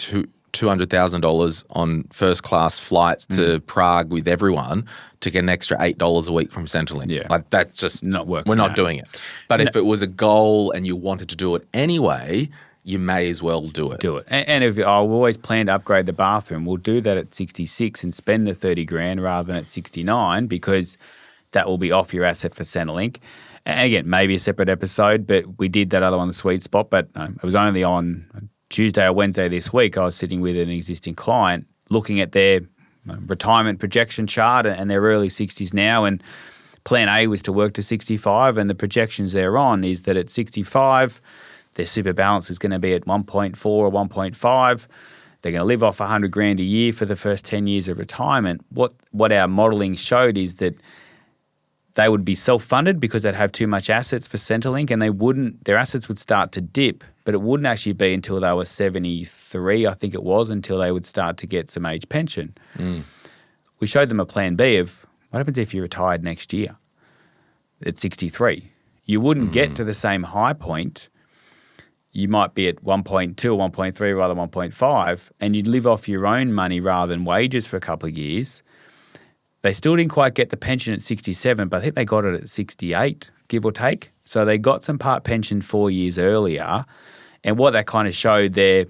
$200,000 on first class flights to Prague with everyone to get an extra $8 a week from Centrelink. Yeah. Like that's just Not working We're not out. doing it. But if it was a goal and you wanted to do it anyway, you may as well do it. Do it. And if we always plan to upgrade the bathroom, we'll do that at 66 and spend the 30 grand rather than at 69 because that will be off your asset for Centrelink. And again, maybe a separate episode, but we did that other one, the sweet spot, but it was only on Tuesday or Wednesday this week. I was sitting with an existing client looking at their retirement projection chart and they're early 60s now, and plan A was to work to 65, and the projections they're on is that at 65, their super balance is going to be at 1.4 or 1.5. They're going to live off 100 grand a year for the first 10 years of retirement. What our modelling showed is that they would be self-funded because they'd have too much assets for Centrelink, and their assets would start to dip, but it wouldn't actually be until they were 73, I think it was, until they would start to get some age pension. We showed them a plan B of what happens if you retired next year at 63. You wouldn't get to the same high point. You might be at 1.2 or 1.3 rather than 1.5, and you'd live off your own money rather than wages for a couple of years. They still didn't quite get the pension at 67, but I think they got it at 68, give or take. So they got some part pension 4 years earlier. And what that kind of showed their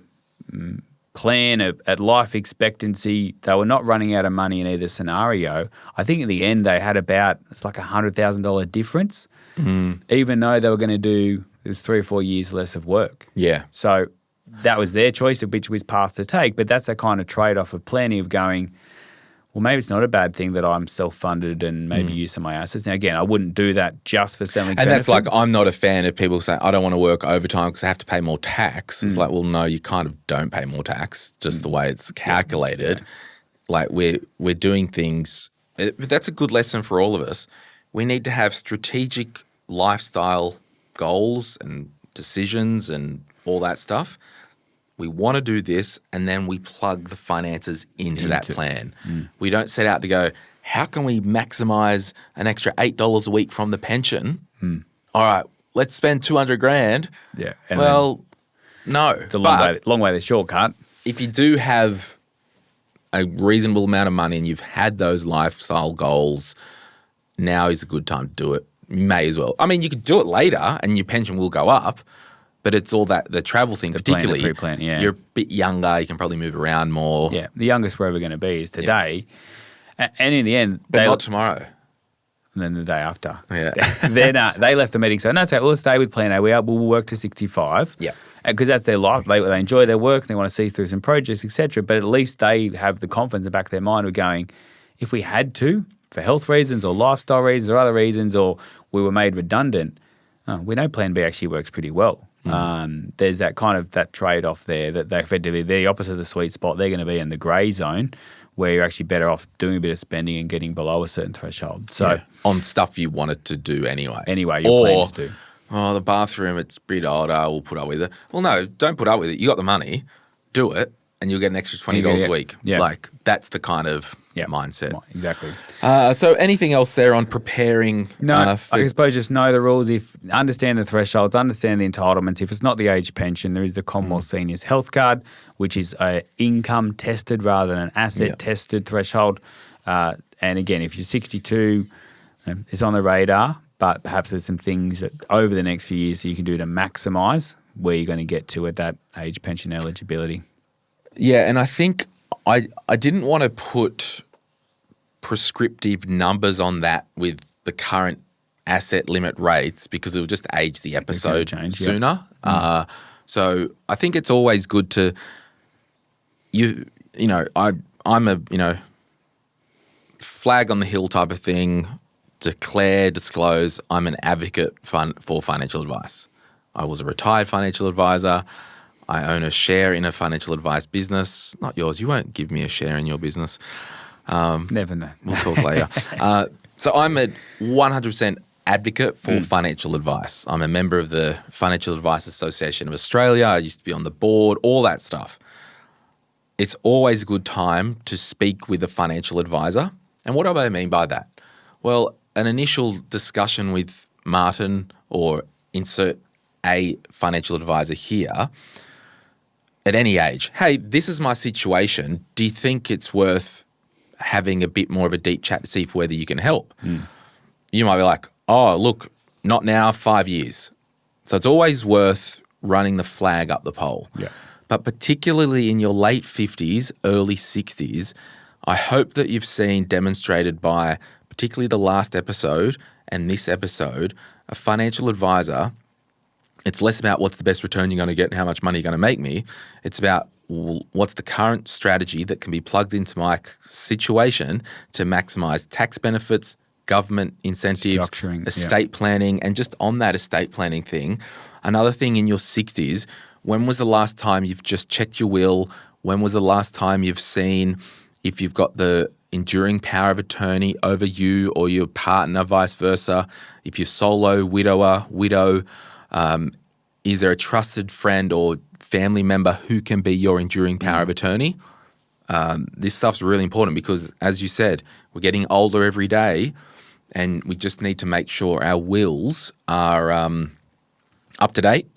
plan at life expectancy, they were not running out of money in either scenario. I think in the end they had it's like $100,000 difference, even though they were going to do, it was 3 or 4 years less of work. Yeah. So that was their choice of which path to take. But that's a kind of trade-off of planning of going, well, maybe it's not a bad thing that I'm self-funded and maybe use some of my assets. Now, again, I wouldn't do that just for selling And benefit. that's like, I'm not a fan of people saying, I don't want to work overtime because I have to pay more tax. It's like, well, no, you kind of don't pay more tax, just the way it's calculated. Like we're doing things. That's a good lesson for all of us. We need to have strategic lifestyle goals and decisions and all that stuff. We want to do this, and then we plug the finances into that plan. We don't set out to go, how can we maximize an extra $8 a week from the pension? All right, let's spend 200 grand. Yeah. Well, no. It's a long way the shortcut. If you do have a reasonable amount of money and you've had those lifestyle goals, now is a good time to do it. You may as well. I mean, you could do it later and your pension will go up, but it's all that, the travel thing, particularly. Pre-plan, yeah. You're a bit younger, you can probably move around more. Yeah. The youngest we're ever going to be is today. And in the end, But not tomorrow. And then the day after. Yeah. Then they left the meeting. So, no, it's okay, we'll stay with plan A. We'll work to 65. Yeah. Because that's their life. They enjoy their work. They want to see through some projects, etc. But at least they have the confidence in the back of their mind of going, if we had to, for health reasons or lifestyle reasons or other reasons, or we were made redundant, we know plan B actually works pretty well. There's that kind of that trade-off there that they're effectively the opposite of the sweet spot. They're going to be in the grey zone where you're actually better off doing a bit of spending and getting below a certain threshold. So on stuff you wanted to do anyway. Your plans do. Oh, the bathroom, it's a bit older, we'll put up with it. Well, no, don't put up with it. You got the money, do it, and you'll get an extra $20 a week. Yeah. Like, that's the kind of mindset. Exactly. So anything else there on preparing? No, I suppose just know the rules. Understand the thresholds, understand the entitlements. If it's not the age pension, there is the Commonwealth Seniors Health Card, which is a income tested rather than an asset tested threshold. And again, if you're 62, it's on the radar, but perhaps there's some things that over the next few years you can do to maximise where you're going to get to at that age pension eligibility. Yeah, and I think I didn't want to put prescriptive numbers on that with the current asset limit rates because it would just age the episode sooner. So I think it's always good to I'm a flag on the hill type of thing. Declare, disclose. I'm an advocate for financial advice. I was a retired financial advisor. I own a share in a financial advice business. Not yours. You won't give me a share in your business. Never know. We'll talk later. So I'm a 100% advocate for financial advice. I'm a member of the Financial Advice Association of Australia. I used to be on the board, all that stuff. It's always a good time to speak with a financial advisor. And what do I mean by that? Well, an initial discussion with Martin or insert a financial advisor here at any age, hey, this is my situation. Do you think it's worth having a bit more of a deep chat to see if whether you can help? You might be like, oh, look, not now, 5 years. So it's always worth running the flag up the pole. Yeah. But particularly in your late 50s, early 60s, I hope that you've seen demonstrated by particularly the last episode and this episode, a financial advisor. It's less about what's the best return you're going to get and how much money you're going to make me. It's about what's the current strategy that can be plugged into my situation to maximize tax benefits, government incentives, estate planning, and just on that estate planning thing, another thing in your 60s, when was the last time you've just checked your will? When was the last time you've seen if you've got the enduring power of attorney over you or your partner, vice versa? If you're solo, widower, widow, is there a trusted friend or family member who can be your enduring power of attorney? This stuff's really important because, as you said, we're getting older every day and we just need to make sure our wills are up to date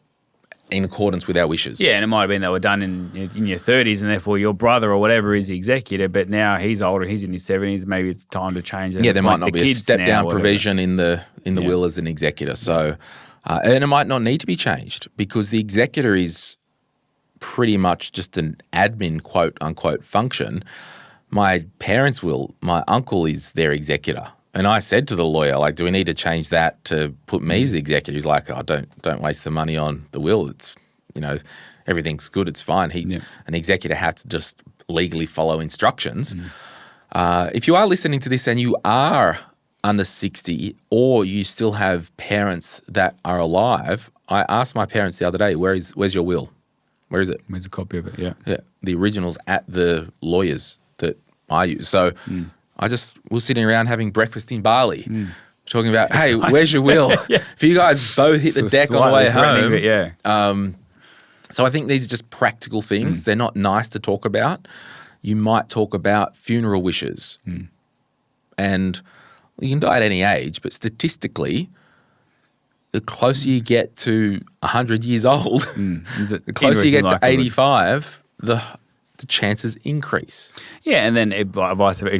in accordance with our wishes. Yeah, and it might have been they were done in your 30s and therefore your brother or whatever is the executor, but now he's older, he's in his 70s, maybe it's time to change that. Yeah, there might not be a step-down provision in the will as an executor. So, and it might not need to be changed because the executor is pretty much just an admin quote-unquote function. My parents' will, my uncle is their executor. And I said to the lawyer, like, do we need to change that to put me as the executor? He's like, oh, don't waste the money on the will. It's, everything's good. It's fine. He's an executor, has to just legally follow instructions. If you are listening to this and you are under 60 or you still have parents that are alive, I asked my parents the other day, where's your will? Where is it? Where's a copy of it? Yeah. Yeah. The original's at the lawyers that I use. So we're sitting around having breakfast in Bali, talking about, hey, where's your will? If you guys both hit the deck on the way home. So I think these are just practical things. They're not nice to talk about. You might talk about funeral wishes. And you can die at any age, but statistically, the closer you get to 100 years old, the closer you get to 85, the chances increase. Yeah, and then if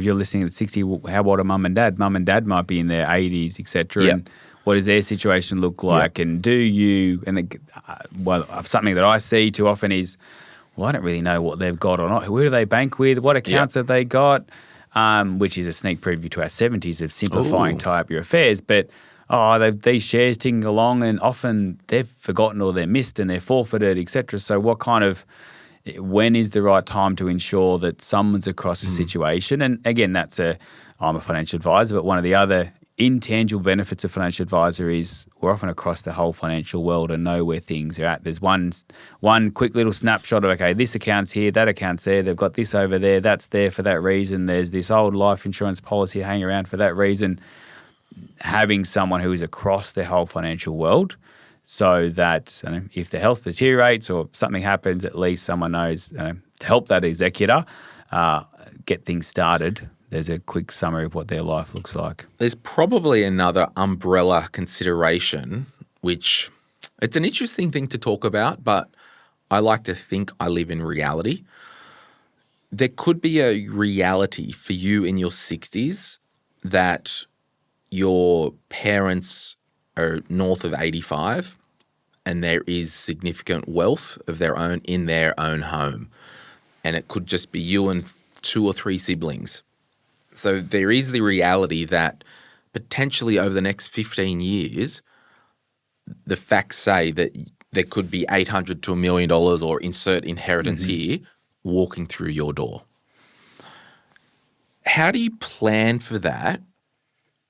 you're listening at 60, how about a mum and dad? Mum and dad might be in their 80s, etc. Yep. And what does their situation look like? And do you, something that I see too often is, well, I don't really know what they've got or not. Who do they bank with? What accounts have they got? Which is a sneak preview to our 70s of simplifying tie up your affairs. But they've these shares ticking along and often they've forgotten or they're missed and they're forfeited, etc. So when is the right time to ensure that someone's across the situation? And again, I'm a financial advisor, but one of the other intangible benefits of financial advisor is we're often across the whole financial world and know where things are at. There's one quick little snapshot of, okay, this account's here, that account's there, they've got this over there, that's there for that reason. There's this old life insurance policy hanging around for that reason. Having someone who is across the whole financial world so that if the health deteriorates or something happens, at least someone knows to help that executor get things started. There's a quick summary of what their life looks like. There's probably another umbrella consideration, which it's an interesting thing to talk about, but I like to think I live in reality. There could be a reality for you in your 60s that your parents are north of 85 and there is significant wealth of their own in their own home. And it could just be you and 2 or 3 siblings. So there is the reality that potentially over the next 15 years, the facts say that there could be $800 to $1 million or insert inheritance here walking through your door. How do you plan for that?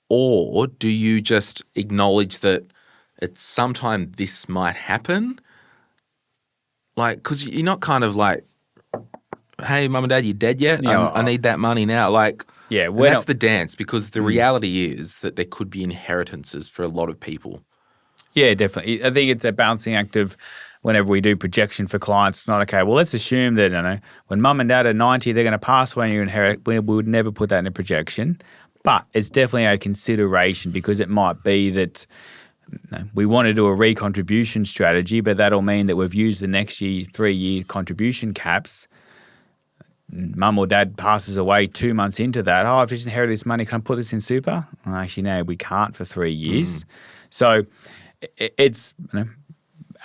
Or do you just acknowledge that at some time this might happen? Like, because you're not kind of like, hey, mum and dad, you dead yet? Yeah, I need that money now. Like, yeah, that's the dance because the reality is that there could be inheritances for a lot of people. Yeah, definitely. I think it's a balancing act of whenever we do projection for clients, it's not okay. Well, let's assume that, when mum and dad are 90, they're going to pass away and you inherit. We would never put that in a projection. But it's definitely a consideration because it might be that we want to do a recontribution strategy, but that'll mean that we've used the next year 3-year contribution caps. Mum or dad passes away 2 months into that. I've just inherited this money. Can I put this in super? Well, actually, no, we can't for 3 years. So it's,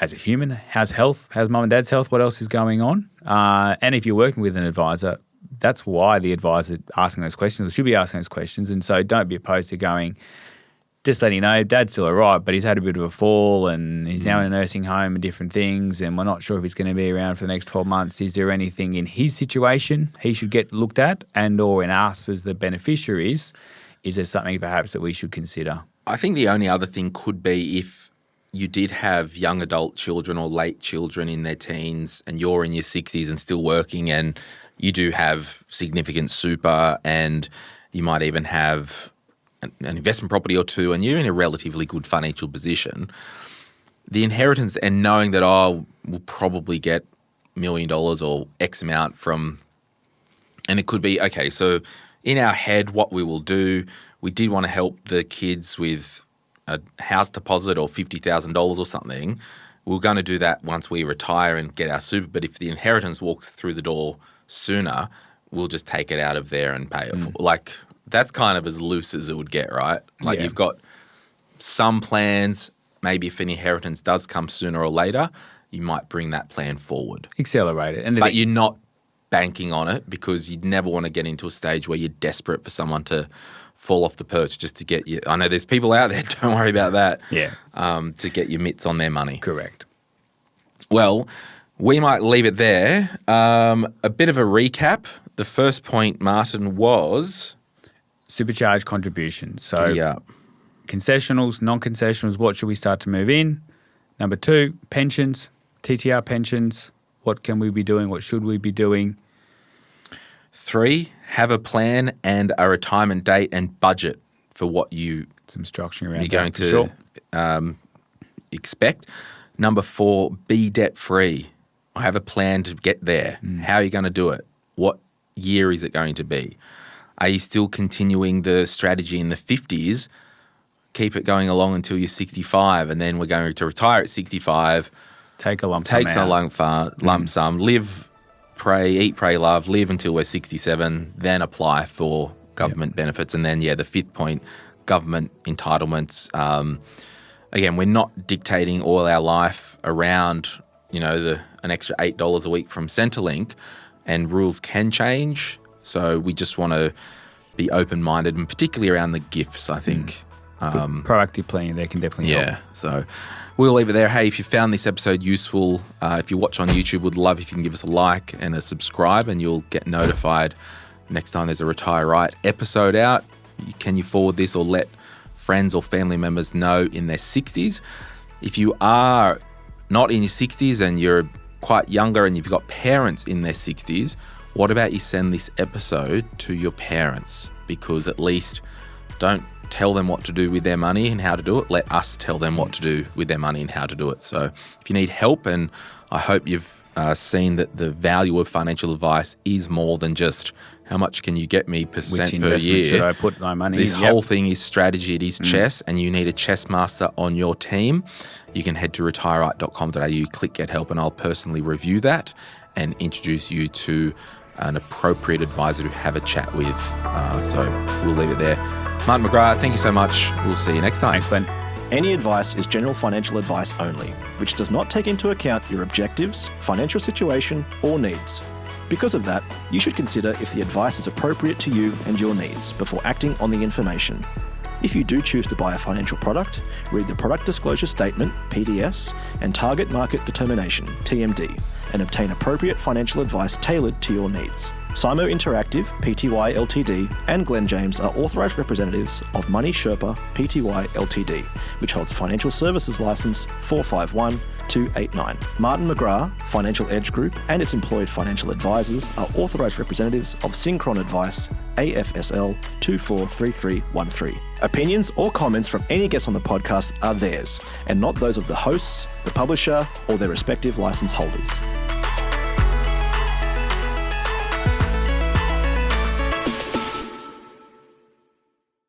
as a human, how's health? How's mum and dad's health? What else is going on? And if you're working with an advisor, that's why the advisor asking those questions, or should be asking those questions. And so don't be opposed to going, just letting you know, dad's still all right, but he's had a bit of a fall and he's now in a nursing home and different things, and we're not sure if he's going to be around for the next 12 months. Is there anything in his situation he should get looked at, and or in us as the beneficiaries, is there something perhaps that we should consider? I think the only other thing could be if you did have young adult children or late children in their teens and you're in your 60s and still working, and you do have significant super, and you might even have an investment property or two, and you're in a relatively good financial position, the inheritance and knowing that, we'll probably get $1 million or X amount from, and it could be, okay, so in our head, what we will do, we did want to help the kids with a house deposit or $50,000 or something. We're going to do that once we retire and get our super, but if the inheritance walks through the door sooner, we'll just take it out of there and pay it for. Like, that's kind of as loose as it would get, right? Like, you've got some plans, maybe if an inheritance does come sooner or later, you might bring that plan forward. Accelerate it. But you're not banking on it, because you'd never want to get into a stage where you're desperate for someone to fall off the perch just to get you. I know there's people out there, don't worry about that. Yeah. To get your mitts on their money. Correct. Well, we might leave it there. A bit of a recap. The first point, Martin, was supercharge contributions. So yeah. Concessionals, non-concessionals, what should we start to move in? Number 2, pensions, TTR pensions. What can we be doing? What should we be doing? 3, have a plan and a retirement date and budget for what you're Some structuring around going to expect. Number 4, be debt-free. Have a plan to get there. How are you going to do it? What year is it going to be? Are you still continuing the strategy in the 50s? Keep it going along until you're 65, and then we're going to retire at 65. Take a lump sum. Take a lump sum. Live, pray, eat, pray, love. Live until we're 67. Then apply for government benefits. And then, the 5th point, government entitlements. Again, we're not dictating all our life around, an extra $8 a week from Centrelink, and rules can change. So we just want to be open-minded, and particularly around the gifts, I think. Proactive planning there can definitely help. So we'll leave it there. Hey, if you found this episode useful, if you watch on YouTube, we'd love if you can give us a like and a subscribe, and you'll get notified next time there's a Retire Right episode out. Can you forward this or let friends or family members know in their 60s? If you are not in your 60s and you're quite younger and you've got parents in their 60s, what about you send this episode to your parents? Because at least don't tell them what to do with their money and how to do it. Let us tell them what to do with their money and how to do it. So if you need help, and I hope you've seen that the value of financial advice is more than just how much can you get me percent per year. Should I put my money in? This whole thing is strategy. It is chess, and you need a chess master on your team. You can head to retireright.com.au, click Get Help, and I'll personally review that and introduce you to an appropriate advisor to have a chat with. So we'll leave it there. Martin McGrath, thank you so much. We'll see you next time. Thanks, Glen. Any advice is general financial advice only, which does not take into account your objectives, financial situation, or needs. Because of that, you should consider if the advice is appropriate to you and your needs before acting on the information. If you do choose to buy a financial product, read the Product Disclosure Statement, PDS, and Target Market Determination, TMD, and obtain appropriate financial advice tailored to your needs. Simo Interactive, Pty Ltd, and Glen James are authorised representatives of Money Sherpa Pty Ltd, which holds Financial Services Licence 451289. Martin McGrath, Financial Edge Group, and its employed financial advisors are authorised representatives of Synchron Advice, AFSL 243313. Opinions or comments from any guest on the podcast are theirs, and not those of the hosts, the publisher, or their respective licence holders.